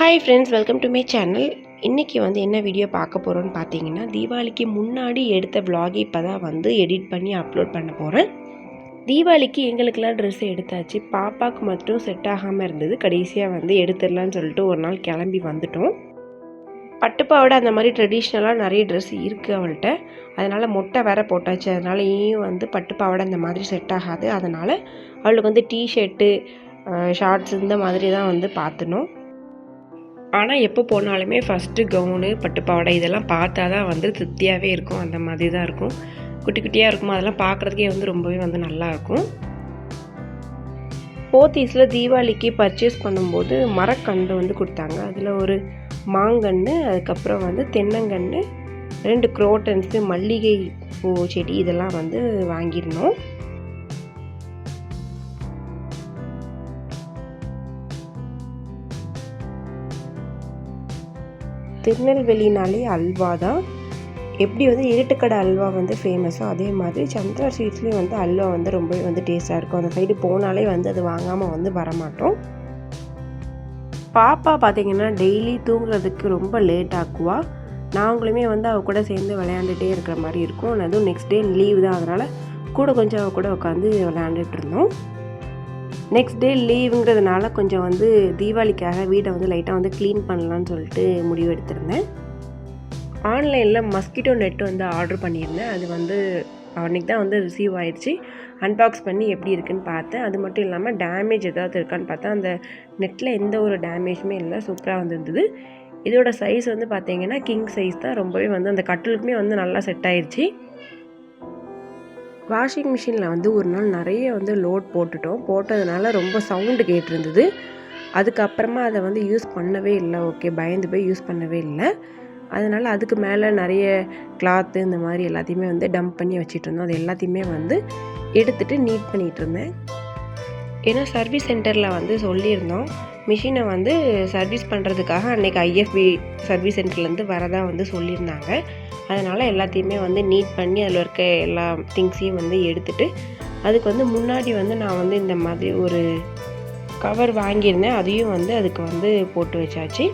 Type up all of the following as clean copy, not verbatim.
Hi friends, welcome to my channel. இன்றைக்கி என்ன video பார்க்க போகிறோன்னு பார்த்தீங்கன்னா, தீபாவளிக்கு முன்னாடி எடுத்த விலாக் இப்போ தான் எடிட் பண்ணி அப்லோட் பண்ண போகிறேன். தீபாவளிக்கு எங்களுக்கெல்லாம் ட்ரெஸ் எடுத்தாச்சு. பாப்பாவுக்கு மட்டும் செட் ஆகாமல் இருந்தது. கடைசியாக எடுத்துடலான்னு சொல்லிட்டு ஒரு நாள் கிளம்பி வந்துட்டோம். பட்டுப்பாவோட அந்த மாதிரி ட்ரெடிஷ்னலாக நிறைய ட்ரெஸ் இருக்குது அவள்கிட்ட. அதனால் மொட்டை வேற போட்டாச்சு. அதனால் ஏன் பட்டுப்பாவோட அந்த மாதிரி செட் ஆகாது. அதனால் அவளுக்கு டிஷர்ட்டு, ஷார்ட்ஸ் இந்த மாதிரி தான் பார்த்துனோம். ஆனால் எப்போ போனாலுமே ஃபஸ்ட்டு கவுனு, பட்டுப்பாவாடை இதெல்லாம் பார்த்தா தான் திருப்தியாகவே இருக்கும். அந்த மாதிரி தான் இருக்கும். குட்டி குட்டியாக இருக்கும். அதெல்லாம் பார்க்குறதுக்கே ரொம்பவே நல்லாயிருக்கும். போத்தீஸில் தீபாவளிக்கு பர்ச்சேஸ் பண்ணும்போது மரக்கன்று கொடுத்தாங்க. அதில் ஒரு மாங்கன்று, அதுக்கப்புறம் தென்னங்கன்று, 2 குரோட்டன்ஸு, மல்லிகை பூ செடி இதெல்லாம் வாங்கியிருந்தோம். திருநெல்வேலினாலே அல்வா தான். எப்படி இருட்டுக்கடை அல்வா ஃபேமஸோ அதே மாதிரி சந்திரா ஸ்வீட்ஸ்லேயும் அல்வா ரொம்பவே டேஸ்ட்டாக இருக்கும். அந்த சைடு போனாலே அது வாங்காமல் வரமாட்டோம். பாப்பா பார்த்திங்கன்னா டெய்லி தூங்குறதுக்கு ரொம்ப லேட் ஆக்குவா. நாங்களுமே அவள் கூட சேர்ந்து விளையாண்டுகிட்டே இருக்கிற மாதிரி இருக்கும். அதுவும் நெக்ஸ்ட் டே லீவ் தான், அதனால் கூட கொஞ்சம் அவள் கூட உட்காந்து விளையாண்டுட்டு இருந்தோம். நெக்ஸ்ட் டே லீவுங்கிறதுனால கொஞ்சம் தீபாவளிக்காக வீட்டை லைட்டாக க்ளீன் பண்ணலான்னு சொல்லிட்டு முடிவு எடுத்திருந்தேன். ஆன்லைனில் மஸ்கிட்டோ நெட்டு ஆர்டர் பண்ணியிருந்தேன். அது அன்றைக்கி தான் ரிசீவ் ஆயிடுச்சு. அன்பாக்ஸ் பண்ணி எப்படி இருக்குன்னு பார்த்தேன். அது மட்டும் இல்லாமல் டேமேஜ் ஏதாவது இருக்கான்னு பார்த்தா அந்த நெட்டில் எந்த ஒரு டேமேஜுமே இல்லை. சூப்பராக இருந்தது. இதோட சைஸ் பார்த்தீங்கன்னா கிங் சைஸ் தான். ரொம்பவே அந்த கட்டிலுக்குமே நல்லா செட் ஆயிடுச்சு. வாஷிங் மிஷினில் ஒரு நாள் நிறைய லோட் போட்டதுனால ரொம்ப சவுண்டு கேட்டிருந்தது. அதுக்கப்புறமா அதை யூஸ் பண்ணவே இல்லை. ஓகே, பயந்து போய் யூஸ் பண்ணவே இல்லை. அதனால் அதுக்கு மேலே நிறைய கிளாத்து இந்த மாதிரி எல்லாத்தையுமே டம்ப் பண்ணி வச்சுட்டு இருந்தோம். அது எல்லாத்தையுமே எடுத்துகிட்டு நீட் பண்ணிகிட்டு இருந்தேன். ஏன்னா சர்வீஸ் சென்டரில் சொல்லியிருந்தோம் மிஷினை சர்வீஸ் பண்ணுறதுக்காக அன்றைக்கி ஐஎஃப்பி சர்வீஸ் சென்டர்லேருந்து வரதாக சொல்லியிருந்தாங்க. அதனால் எல்லாத்தையுமே நீட் பண்ணி அதில் இருக்க எல்லா திங்ஸையும் எடுத்துகிட்டு அதுக்கு முன்னாடி நான் இந்த மாதிரி ஒரு கவர் வாங்கியிருந்தேன். அதையும் அதுக்கு போட்டு வச்சாச்சு.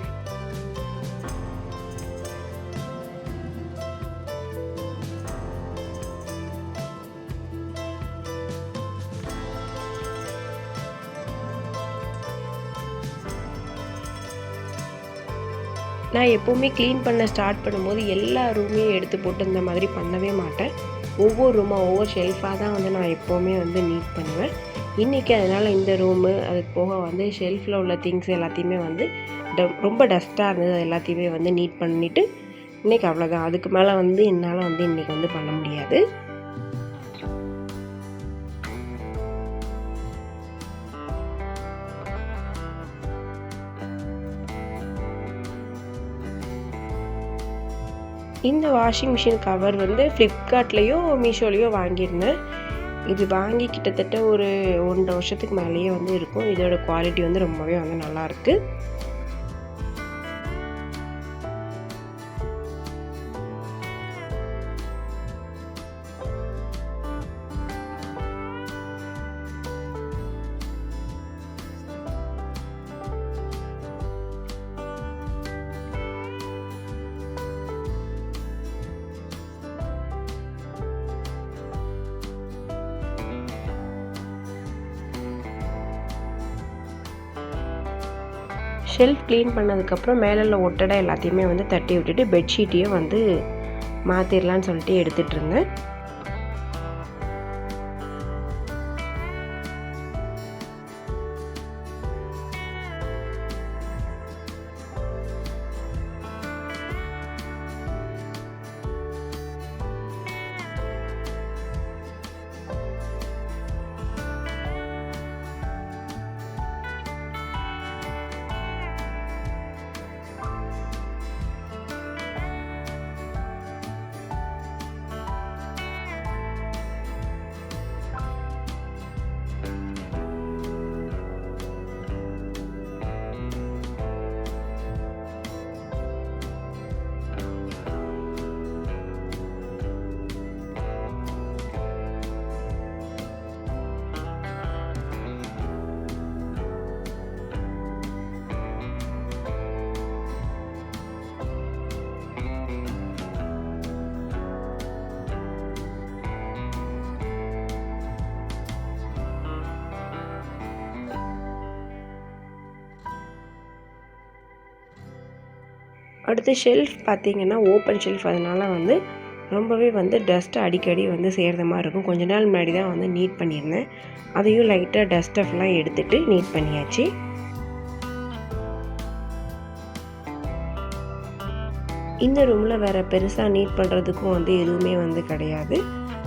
நான் எப்போவுமே க்ளீன் பண்ண ஸ்டார்ட் பண்ணும்போது எல்லா ரூமையும் எடுத்து போட்டு இந்த மாதிரி பண்ணவே மாட்டேன். ஒவ்வொரு ரூமாக ஒவ்வொரு ஷெல்ஃபாக தான் நான் எப்போவுமே நீட் பண்ணுவேன். இன்றைக்கி அதனால் இந்த ரூமு, அதுக்கு போக ஷெல்ஃபில் உள்ள திங்ஸ் எல்லாத்தையுமே ரொம்ப டஸ்ட்டாக இருந்தது. அது எல்லாத்தையுமே நீட் பண்ணிவிட்டு இன்றைக்கி அவ்வளோதான். அதுக்கு மேலே என்னால் இன்றைக்கி பண்ண முடியாது. இந்த வாஷிங் மிஷின் கவர் ஃப்ளிப்கார்ட்லேயோ மீஷோலேயோ வாங்கியிருந்தேன். இது வாங்கி கிட்டத்தட்ட ஒரு 1.5 வருஷத்துக்கு மேலேயே இருக்கும். இதோட குவாலிட்டி ரொம்பவே நல்லாயிருக்கு. ஷெல்ஃப் க்ளீன் பண்ணதுக்கப்புறம் மேலே ஒட்டடை எல்லாத்தையுமே தட்டி விட்டுட்டு பெட்ஷீட்டையும் மாற்றிடலான்னு சொல்லிட்டு எடுத்துகிட்டு இருந்தேன். அடுத்து ஷெல்ஃப் பார்த்திங்கன்னா ஓப்பன் ஷெல்ஃப், அதனால் வந்து ரொம்பவே வந்து டஸ்ட்டு அடிக்கடி வந்து சேர்கிற மாதிரி இருக்கும். கொஞ்ச நாள் முன்னாடி தான் வந்து நீட் பண்ணியிருந்தேன். அதையும் லைட்டாக டஸ்ட் ஸ்டஃப்லாம் எடுத்துகிட்டு நீட் பண்ணியாச்சு. இந்த ரூமில் வேறு பெருசாக நீட் பண்ணுறதுக்கும் வந்து எதுவுமே வந்து கிடையாது.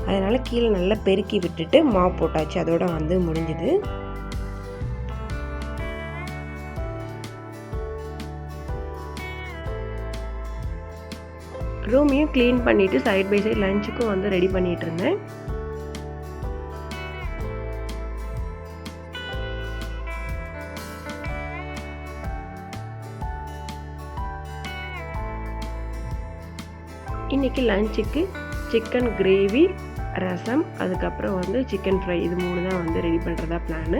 அதனால் கீழே நல்லா பெருக்கி விட்டுட்டு மாப் போட்டாச்சு. அதோட வந்து முடிஞ்சுது. ரூமையும் க்ளீன் பண்ணிவிட்டு சைட் பை சைட் லஞ்சுக்கும் வந்து ரெடி பண்ணிகிட்டு இருந்தேன். இன்றைக்கி லஞ்சுக்கு சிக்கன் கிரேவி, ரசம், அதுக்கப்புறம் வந்து சிக்கன் ஃப்ரை, இது 3 தான் வந்து ரெடி பண்ணுறதா பிளானு.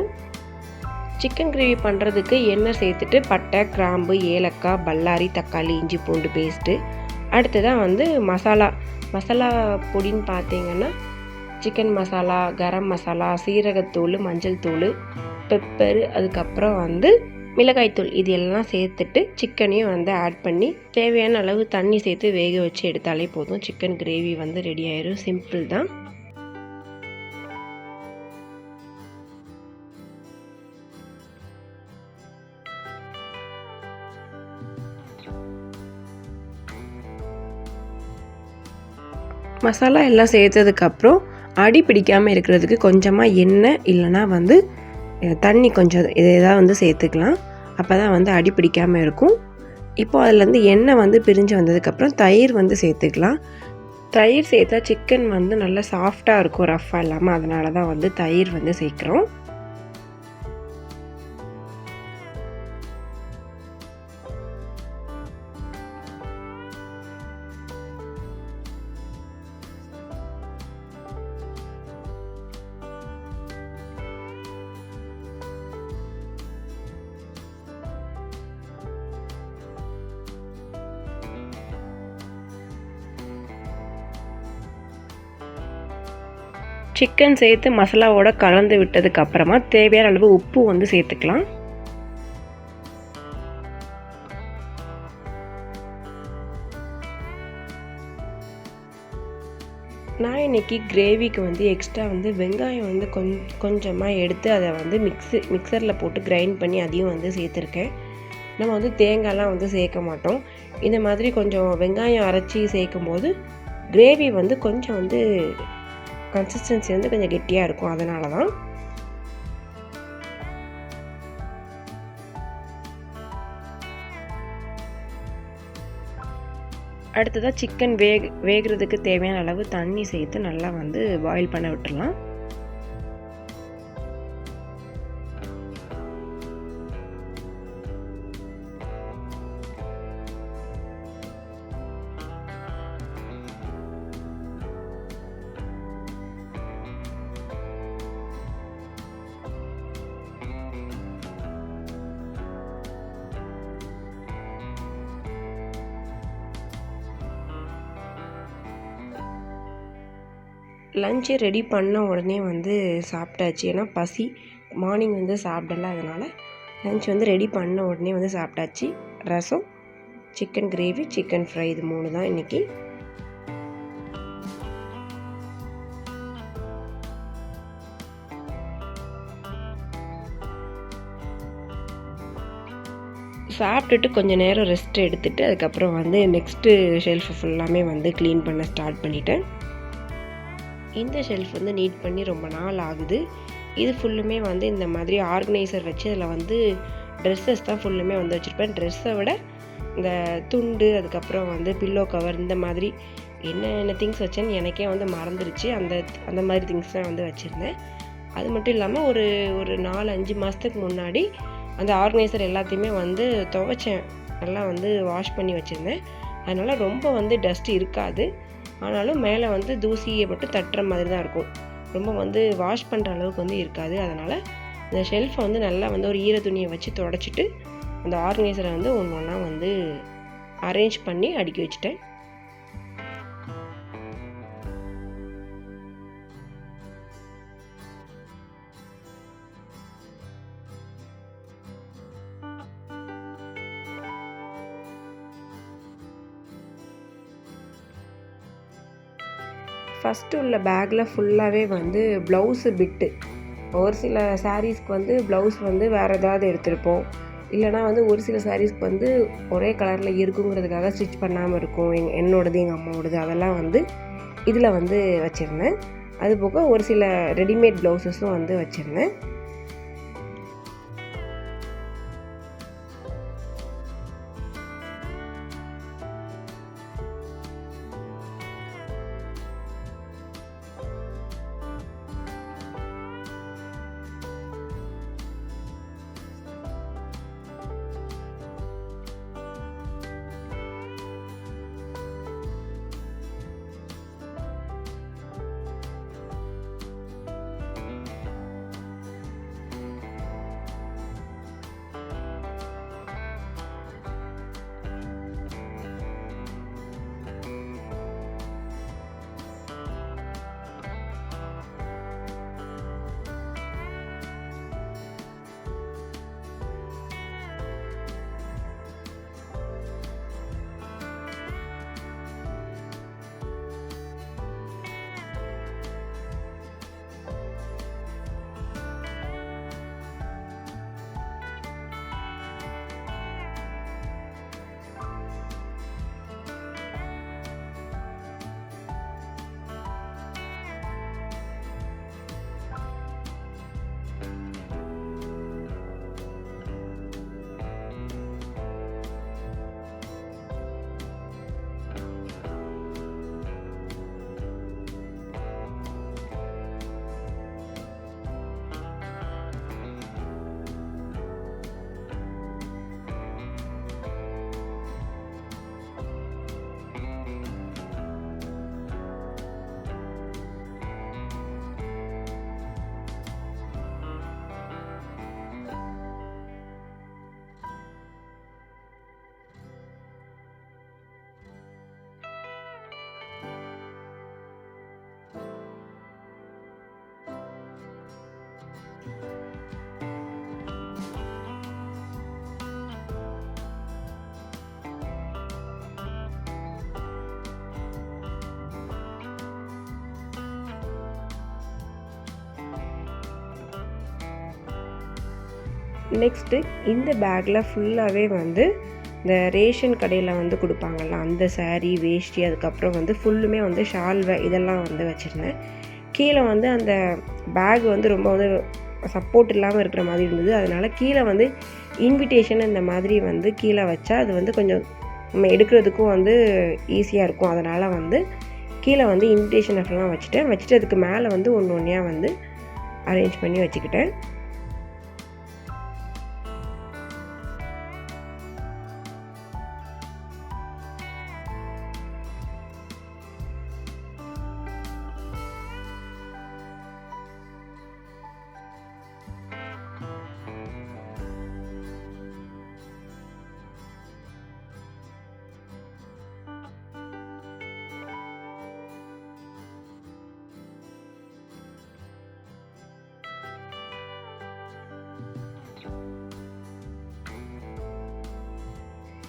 சிக்கன் கிரேவி பண்ணுறதுக்கு எண்ணெய் சேர்த்துட்டு பட்டை, கிராம்பு, ஏலக்காய், பல்லாரி, தக்காளி, இஞ்சி பூண்டு பேஸ்ட்டு, அடுத்ததான் வந்து மசாலா பொடின்னு பார்த்தீங்கன்னா சிக்கன் மசாலா, கரம் மசாலா, சீரகத்தூள், மஞ்சள் தூள், பெப்பரு, அதுக்கப்புறம் வந்து மிளகாய்த்தூள், இது எல்லாம் சேர்த்துட்டு சிக்கனையும் வந்து ஆட் பண்ணி தேவையான அளவு தண்ணி சேர்த்து வேக வச்சு எடுத்தாலே போதும். சிக்கன் கிரேவி வந்து ரெடி ஆயிடும். சிம்பிள் தான். மசாலா எல்லாம் சேர்த்ததுக்கப்புறம் அடி பிடிக்காமல் இருக்கிறதுக்கு கொஞ்சமாக எண்ணெய் இல்லைனா வந்து தண்ணி கொஞ்சம் இதாக வந்து சேர்த்துக்கலாம். அப்போ தான் வந்து அடி பிடிக்காமல் இருக்கும். இப்போது அதுலேருந்து எண்ணெய் வந்து பிரிஞ்சு வந்ததுக்கப்புறம் தயிர் வந்து சேர்த்துக்கலாம். தயிர் சேர்த்தா சிக்கன் வந்து நல்லா சாஃப்டாக இருக்கும், ரஃப்பாக இல்லாமல். அதனால தான் வந்து தயிர் வந்து சேர்க்குறோம். சிக்கன் சேர்த்து மசாலாவோட கலந்து விட்டதுக்கு அப்புறமா தேவையான அளவு உப்பு வந்து சேர்த்துக்கலாம். நான் இன்றைக்கி கிரேவிக்கு வந்து எக்ஸ்ட்ரா வந்து வெங்காயம் வந்து கொஞ்சமாக எடுத்து அதை வந்து மிக்சரில் போட்டு கிரைண்ட் பண்ணி அதையும் வந்து சேர்த்துருக்கேன். நம்ம வந்து தேங்காய்லாம் வந்து சேர்க்க மாட்டோம். இந்த மாதிரி கொஞ்சம் வெங்காயம் அரைச்சி சேர்க்கும் போது கிரேவி வந்து கொஞ்சம் வந்து கன்சிஸ்டன்சி வந்து கொஞ்சம் கெட்டியாக இருக்கும். அதனால தான். அடுத்ததாக சிக்கன் வேகிறதுக்கு தேவையான அளவு தண்ணி சேர்த்து நல்லா வந்து பாயில் பண்ண விட்டுடலாம். லஞ்சு ரெடி பண்ண உடனே வந்து சாப்பிட்டாச்சு. ஏன்னா பசி, மார்னிங் வந்து சாப்பிடல. அதனால் லஞ்ச் வந்து ரெடி பண்ண உடனே வந்து சாப்பிட்டாச்சு. ரசம், சிக்கன் கிரேவி, சிக்கன் ஃப்ரை, இது 3 தான் இன்றைக்கி. சாப்பிட்டுட்டு கொஞ்சம் நேரம் ரெஸ்ட் எடுத்துகிட்டு அதுக்கப்புறம் வந்து நெக்ஸ்ட்டு ஷெல்ஃபு ஃபுல்லாமே வந்து க்ளீன் பண்ண ஸ்டார்ட் பண்ணிட்டேன். இந்த ஷெல்ஃப் வந்து நீட் பண்ணி ரொம்ப நாள் ஆகுது. இது ஃபுல்லுமே வந்து இந்த மாதிரி ஆர்கனைசர் வச்சு அதில் வந்து ட்ரெஸ்ஸஸ் தான் ஃபுல்லுமே வந்து வச்சுருப்பேன். ட்ரெஸ்ஸை விட இந்த துண்டு, அதுக்கப்புறம் வந்து பில்லோ கவர், இந்த மாதிரி என்னென்ன திங்ஸ் வச்சேன்னு எனக்கே வந்து மறந்துருச்சு. அந்த மாதிரி திங்ஸ் தான் வந்து வச்சுருந்தேன். அது மட்டும் இல்லாமல் ஒரு 4-5 மாதத்துக்கு முன்னாடி அந்த ஆர்கனைசர் எல்லாத்தையுமே வந்து துவைச்சேன். நல்லா வந்து வாஷ் பண்ணி வச்சுருந்தேன். அதனால் ரொம்ப வந்து டஸ்ட் இருக்காது. ஆனாலும் மேலே வந்து தூசியை மட்டும் தட்டுற மாதிரி தான் இருக்கும். ரொம்ப வந்து வாஷ் பண்ணுற அளவுக்கு வந்து இருக்காது. அதனால் இந்த ஷெல்ஃபை வந்து நல்லா வந்து ஒரு ஈர துணியை வச்சு துடைச்சிட்டு அந்த ஆர்கனைசரை வந்து ஒன்று ஒன்றா வந்து அரேஞ்ச் பண்ணி அடுக்கி வச்சுட்டேன். ஃபஸ்ட்டு உள்ள பேக்கில் ஃபுல்லாகவே வந்து ப்ளவுஸு பிட்டு. ஒரு சில சாரீஸ்க்கு வந்து ப்ளவுஸ் வந்து வேறு ஏதாவது எடுத்திருப்போம், இல்லைனா வந்து ஒரு சில சாரீஸ்க்கு வந்து ஒரே கலரில் இருக்குங்கிறதுக்காக ஸ்டிச் பண்ணாமல் இருக்கும். என்னோடது எங்கள் அம்மாவோடது அதெல்லாம் வந்து இதில் வந்து வச்சுருந்தேன். அதுபோக ஒரு சில ரெடிமேட் ப்ளவுஸஸும் வந்து வச்சுருந்தேன். நெக்ஸ்ட்டு இந்த பேக்கில் ஃபுல்லாகவே வந்து இந்த ரேஷன் கடையில் வந்து கொடுப்பாங்கள்ல அந்த சாரீ, வேஷ்டி, அதுக்கப்புறம் வந்து ஃபுல்லுமே வந்து ஷால்வை இதெல்லாம் வந்து வச்சுருந்தேன். கீழே வந்து அந்த பேக் வந்து ரொம்ப வந்து சப்போர்ட் இல்லாமல் இருக்கிற மாதிரி இருந்தது. அதனால் கீழே வந்து இன்விடேஷன் இந்த மாதிரி வந்து கீழே வச்சா அது வந்து கொஞ்சம் நம்ம எடுக்கிறதுக்கும் வந்து ஈஸியாக இருக்கும். அதனால் வந்து கீழே வந்து இன்விடேஷன் எல்லாம் வச்சுட்டு அதுக்கு மேலே வந்து ஒன்று ஒன்றையாக வந்து அரேஞ்ச் பண்ணி வச்சுக்கிட்டேன்.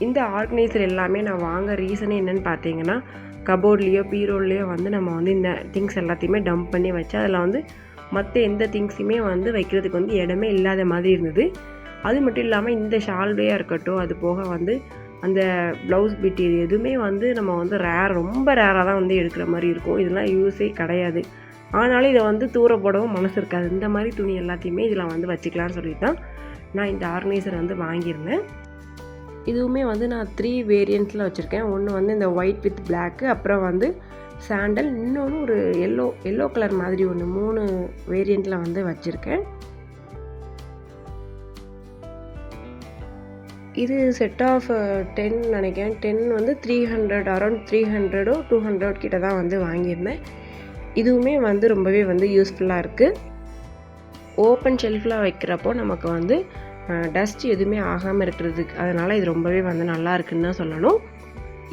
இந்த ஆர்கனைசர் எல்லாமே நான் வாங்க ரீசனே என்னென்னு பார்த்தீங்கன்னா, கபோர்ட்லேயோ பீரோல்லையோ வந்து நம்ம வந்து இந்த திங்ஸ் எல்லாத்தையுமே டம்ப் பண்ணி வச்சு அதில் வந்து மற்ற எந்த திங்ஸுமே வந்து வைக்கிறதுக்கு வந்து இடமே இல்லாத மாதிரி இருந்தது. அது மட்டும் இல்லாமல் இந்த ஷால்வையாக இருக்கட்டும், அது போக வந்து அந்த ப்ளவுஸ் பிட் இது எதுவுமே வந்து நம்ம வந்து ரொம்ப ரேராக தான் வந்து எடுக்கிற மாதிரி இருக்கும். இதெல்லாம் யூஸே கிடையாது. ஆனாலும் இதை வந்து தூர போடவும் மனசு இருக்காது. இந்த மாதிரி துணி எல்லாத்தையுமே இதில் வந்து வச்சுக்கலான்னு சொல்லிட்டு தான் நான் இந்த ஆர்கனைசர் வந்து வாங்கியிருந்தேன். இதுவுமே வந்து நான் 3 வேரியண்ட்ஸில் வச்சுருக்கேன். ஒன்று வந்து இந்த ஒயிட் வித் பிளாக்கு, அப்புறம் வந்து சாண்டல், இன்னொன்று ஒரு எல்லோ கலர் மாதிரி ஒன்று 3 வேரியண்ட்டில் வந்து வச்சுருக்கேன். இது செட் ஆஃப் 10 நினைக்கிறேன். 10 வந்து 300 அரௌண்ட் 300 200 கிட்ட தான் வந்து வாங்கியிருந்தேன். இதுவுமே வந்து ரொம்பவே வந்து யூஸ்ஃபுல்லாக இருக்குது. ஓப்பன் ஷெல்ஃபில் வைக்கிறப்போ நமக்கு வந்து டஸ்ட் எதுவுமே ஆகாமல் இருக்கிறதுக்கு, அதனால் இது ரொம்பவே வந்து நல்லா இருக்குன்னு தான் சொல்லணும்.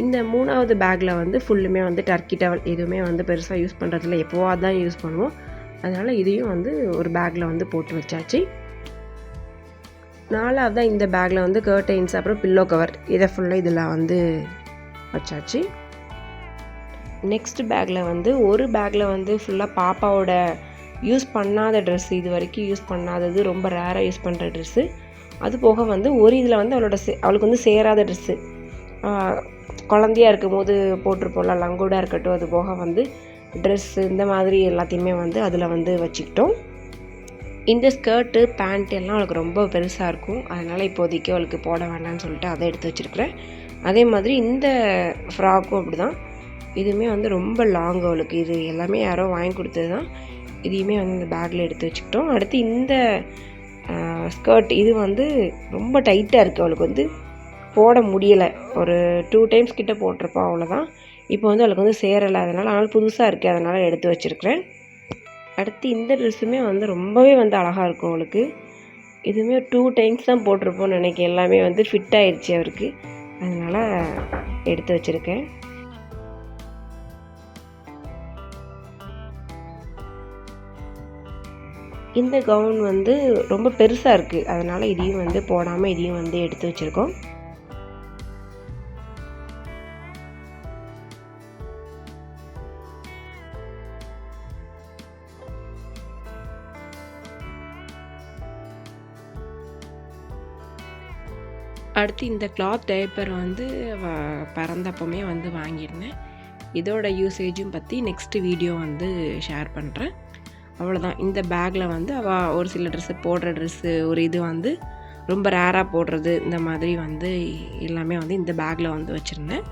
இந்த 3வது பேக்கில் வந்து ஃபுல்லுமே வந்து டர்க்கி டவல், எதுவுமே வந்து பெருசாக யூஸ் பண்ணுறதில்ல, எப்போவாது தான் யூஸ் பண்ணுவோம். அதனால் இதையும் வந்து ஒரு பேக்கில் வந்து போட்டு வச்சாச்சு. 4வது தான் இந்த பேக்கில் வந்து கர்டைன்ஸ், அப்புறம் பில்லோ கவர், இதை ஃபுல்லாக இதில் வந்து வச்சாச்சு. நெக்ஸ்ட் பேக்கில் வந்து ஒரு பேக்கில் வந்து ஃபுல்லாக பாப்பாவோட யூஸ் பண்ணாத ட்ரெஸ்ஸு, இது வரைக்கும் யூஸ் பண்ணாதது, ரொம்ப ரேராக யூஸ் பண்ணுற ட்ரெஸ்ஸு. அது போக வந்து ஒரு இதில் வந்து அவளுக்கு வந்து சேராத ட்ரெஸ்ஸு, குழந்தையாக இருக்கும் போது போட்டிருப்போம்ல, லங்கோடாக இருக்கட்டும், அது போக வந்து ட்ரெஸ்ஸு, இந்த மாதிரி எல்லாத்தையுமே வந்து அதில் வந்து வச்சுக்கிட்டோம். இந்த ஸ்கர்ட்டு பேண்ட் எல்லாம் அவளுக்கு ரொம்ப பெருசாக இருக்கும், அதனால் இப்போதைக்கு அவளுக்கு போட வேண்டாம்னு சொல்லிட்டு அதை எடுத்து வச்சுருக்கிறேன். அதே மாதிரி இந்த ஃப்ராக்கும் அப்படி தான், இதுவுமே வந்து ரொம்ப லாங் அவளுக்கு. இது எல்லாமே யாரோ வாங்கி கொடுத்தது தான். இதையுமே வந்து இந்த பேக்கில் எடுத்து வச்சுக்கிட்டோம். அடுத்து இந்த ஸ்கர்ட், இது வந்து ரொம்ப டைட்டாக இருக்குது, அவளுக்கு வந்து போட முடியலை. ஒரு 2 டைம்ஸ் கிட்டே போட்டிருப்போம், அவ்வளோதான். இப்போ வந்து அவளுக்கு வந்து சேரலை, அதனால் புதுசாக இருக்குது, அதனால் எடுத்து வச்சுருக்கிறேன். அடுத்து இந்த ட்ரெஸ்ஸுமே வந்து ரொம்பவே வந்து அழகாக இருக்கும் அவளுக்கு. இதுவுமே 2 டைம்ஸ் தான் போட்டிருப்போம்னு நினைக்கிறேன். எல்லாமே வந்து ஃபிட் ஆயிடுச்சு அவருக்கு, அதனால் எடுத்து வச்சுருக்கேன். இந்த கவுன் வந்து ரொம்ப பெருசாக இருக்குது, அதனால் இதையும் வந்து போடாமல் இதையும் வந்து எடுத்து வச்சுருக்கோம். அடுத்து இந்த கிளாத் டைப்பர் வந்து பிறந்தப்பமே வந்து வாங்கியிருந்தேன். இதோட யூசேஜும் பற்றி நெக்ஸ்ட்டு வீடியோ வந்து ஷேர் பண்ணுறேன். அவ்வளோதான். இந்த பேக்கில் வந்து அவள் ஒரு சில ட்ரெஸ்ஸு, போடுற ட்ரெஸ்ஸு, ஒரு இது வந்து ரொம்ப ரேராக போடுறது, இந்த மாதிரி வந்து எல்லாமே வந்து இந்த பேக்கில் வந்து வச்சுருந்தேன்.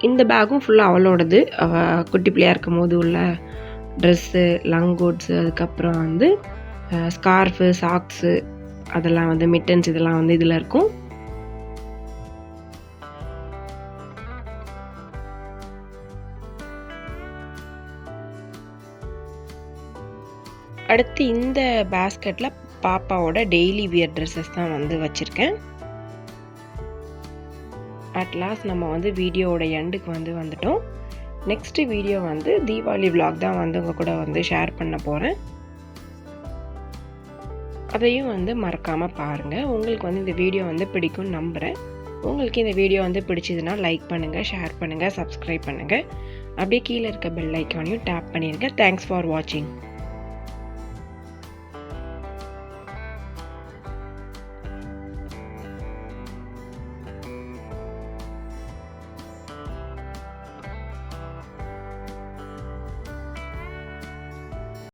இந்த பேக்கும் ஃபுல்லாக அவளோடது. அவள் குட்டி பிள்ளையாக இருக்கும் போது உள்ள ட்ரெஸ்ஸு, லங்கோட்ஸு, அதுக்கப்புறம் வந்து ஸ்கார்ஃபு, சாக்ஸு, அதெல்லாம் வந்து மிட்டன்ஸ், இதெல்லாம் வந்து இதில் இருக்கும். அடுத்து இந்த பேஸ்கெட்டில் பாப்பாவோட டெய்லி வியர் ட்ரெஸ்ஸஸ் தான் வந்து வச்சுருக்கேன். அட் லாஸ்ட் நம்ம வந்து வீடியோவோட எண்டுக்கு வந்து வந்துட்டோம். நெக்ஸ்ட்டு வீடியோ வந்து தீபாவளி விலாக் தான் வந்து உங்கள் கூட வந்து ஷேர் பண்ண போகிறேன். அதையும் வந்து மறக்காமல் பாருங்கள். உங்களுக்கு வந்து இந்த வீடியோ வந்து பிடிக்கும்னு நம்புகிறேன். உங்களுக்கு இந்த வீடியோ வந்து பிடிச்சதுன்னா லைக் பண்ணுங்கள், ஷேர் பண்ணுங்கள், சப்ஸ்கிரைப் பண்ணுங்கள். அப்படியே கீழே இருக்க பெல் ஐக்கானையும் டேப் பண்ணிடுங்க. தேங்க்ஸ் ஃபார் வாட்சிங்.